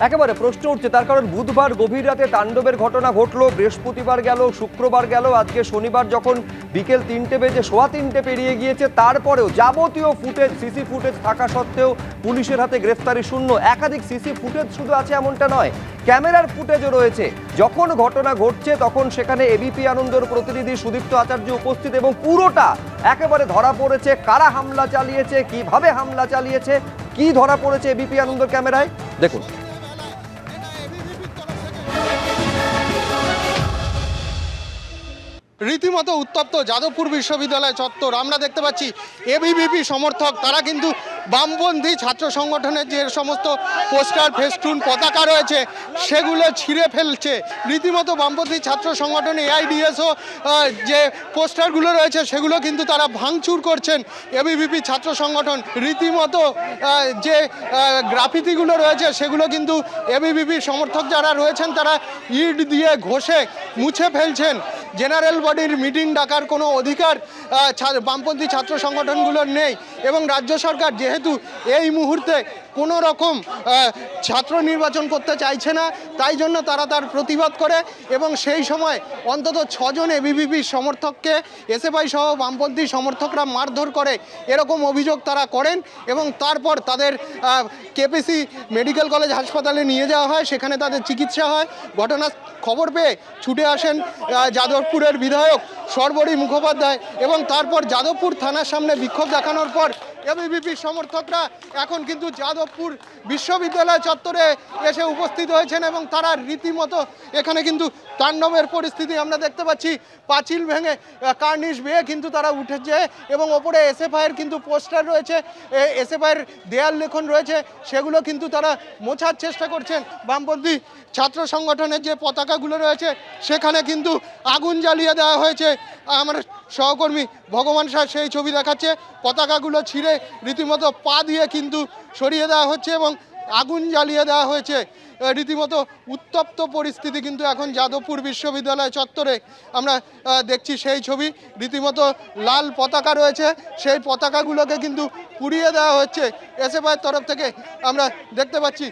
একেবারে প্রশ্ন উঠছে, তার কারণ বুধবার গভীর রাতে তাণ্ডবের ঘটনা ঘটলো, বৃহস্পতিবার গেল, শুক্রবার গেল, আজকে শনিবার যখন বিকেল 3টে বেজে 3:15 পেরিয়ে গিয়েছে, তারপরেও যাবতীয় ফুটেজ, সিসি ফুটেজ থাকা সত্ত্বেও পুলিশের হাতে গ্রেফতারি শূন্য। একাধিক সিসি ফুটেজ শুধু আছে এমনটা নয়, ক্যামেরার ফুটেজও রয়েছে। যখন ঘটনা ঘটছে তখন সেখানে এবিপি আনন্দর প্রতিনিধি সুদীপ্ত আচার্য উপস্থিত এবং পুরোটা একেবারে ধরা পড়েছে। কারা হামলা চালিয়েছে, কিভাবে হামলা চালিয়েছে, কি ধরা পড়েছে এবিপি আনন্দর ক্যামেরায় দেখুন। রীতিমতো উত্তপ্ত যাদবপুর বিশ্ববিদ্যালয় চত্বর। আমরা দেখতে পাচ্ছি এবিভিপি সমর্থক তারা কিন্তু বামপন্থী ছাত্র সংগঠনের যে সমস্ত পোস্টার, ফেস্টুন, পতাকা রয়েছে সেগুলো ছিঁড়ে ফেলছে। রীতিমতো বামপন্থী ছাত্র সংগঠন এআইডিএসও যে পোস্টারগুলো রয়েছে সেগুলো কিন্তু তারা ভাঙচুর করছেন। এবিভিপি ছাত্র সংগঠন রীতিমতো যে গ্রাফিতিগুলো রয়েছে সেগুলো কিন্তু এবিভিপি সমর্থক যারা রয়েছেন তারা ইট দিয়ে ঘষে মুছে ফেলছেন। জেনারেল বডির মিটিং ডাকার কোনো অধিকার বামপন্থী ছাত্র সংগঠনগুলোর নেই এবং রাজ্য সরকার যেহেতু এই মুহূর্তে কোনো রকম ছাত্র নির্বাচন করতে চাইছে না, তাই জন্য তারা তার প্রতিবাদ করে এবং সেই সময় অন্তত 6 জন এবিভিপি সমর্থককে এসএফআই সহ বামপন্থী সমর্থকরা মারধর করে, এরকম অভিযোগ তারা করেন এবং তারপর তাদের কেপিসি মেডিকেল কলেজ হাসপাতালে নিয়ে যাওয়া হয়, সেখানে তাদের চিকিৎসা হয়। ঘটনার খবর পেয়ে ছুটে আসেন যাদবপুরের বিধায়ক সর্বরী মুখোপাধ্যায় এবং তারপর যাদবপুর থানার সামনে বিক্ষোভ দেখানোর পর এবিভিপি সমর্থকরা এখন কিন্তু যাদবপুর বিশ্ববিদ্যালয় চত্বরে এসে উপস্থিত হয়েছেন এবং তারা রীতিমতো এখানে কিন্তু তাণ্ডবের পরিস্থিতি আমরা দেখতে পাচ্ছি। পাঁচিল ভেঙে কার্নিশ বেয়ে কিন্তু তারা উঠেছে এবং ওপরে এসএফআইয়ের কিন্তু পোস্টার রয়েছে, এসএফআইয়ের দেয়াল লেখন রয়েছে, সেগুলো কিন্তু তারা মোছার চেষ্টা করছেন। বামপন্থী ছাত্র সংগঠনের যে পতাকাগুলো রয়েছে সেখানে কিন্তু আগুন জ্বালিয়ে দেওয়া হয়েছে। আমার সহকর্মী ভগবান সাহা সেই ছবি দেখাচ্ছে। পতাকাগুলো ছিঁড়ে রীতিমতো পা দিয়ে কিন্তু সরিয়ে দেওয়া হচ্ছে এবং আগুন জ্বালিয়ে দেওয়া হয়েছে। রীতিমতো উত্তপ্ত পরিস্থিতি কিন্তু এখন যাদবপুর বিশ্ববিদ্যালয় চত্বরে আমরা দেখছি সেই ছবি। রীতিমতো লাল পতাকা রয়েছে, সেই পতাকাগুলোকে কিন্তু পুড়িয়ে দেওয়া হচ্ছে এসএফআইয়ের তরফ থেকে আমরা দেখতে পাচ্ছি।